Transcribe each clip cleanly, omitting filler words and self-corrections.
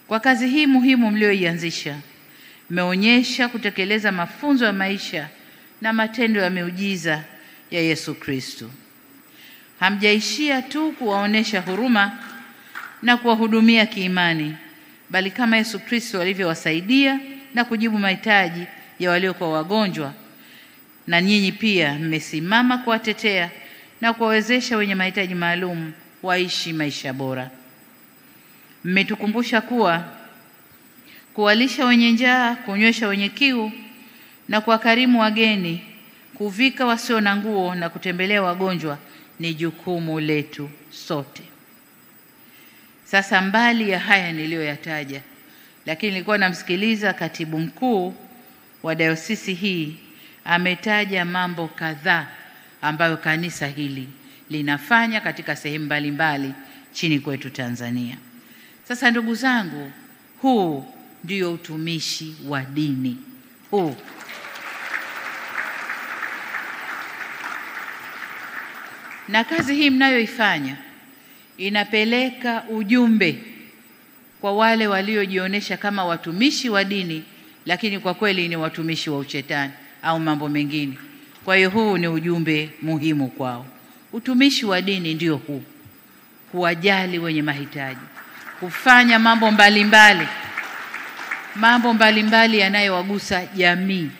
Kwa kazi hii muhimu mlioianzisha, mmeonyesha kutekeleza mafunzo ya maisha na matendo ya miujiza ya Yesu Kristo. Hamjaishia tu kuwaonesha huruma na kuwahudumia kiimani, bali kama Yesu Kristo alivyowasaidia na kujibu mahitaji ya waliokuwa wagonjwa, na nyinyi pia mmesimama kuwatetea na kuwawezesha wenye mahitaji maalum waishi maisha bora. Mmetukumbusha kuwa kuwalisha wenye njaa, kunywesha wenye kiu na kuwakarimu wageni, kuvika wasio na nguo na kutembelea wagonjwa ni jukumu letu sote. Sasa mbali ya haya niliyoyataja, lakini nilikuwa namsikiliza katibu mkuu wa dayosisi hii, ametaja mambo kadhaa ambayo kanisa hili linafanya katika sehemu mbalimbali chini kwetu Tanzania. Sasa ndugu zangu, huu ndio utumishi wa dini. Huu na kazi hii mnayoifanya inapeleka ujumbe kwa wale waliojionyesha kama watumishi wa dini, lakini kwa kweli ni watumishi wa ushetani au mambo mengine. Kwa hiyo huu ni ujumbe muhimu kwao. Utumishi wa dini ndio huu: kuwajali wenye mahitaji, kufanya mambo mbalimbali yanayowagusa jamii,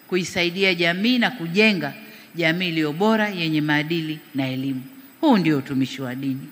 kuisaidia jamii na kujenga jamii iliyo bora yenye maadili na elimu. Huu ndio utumishi wa dini.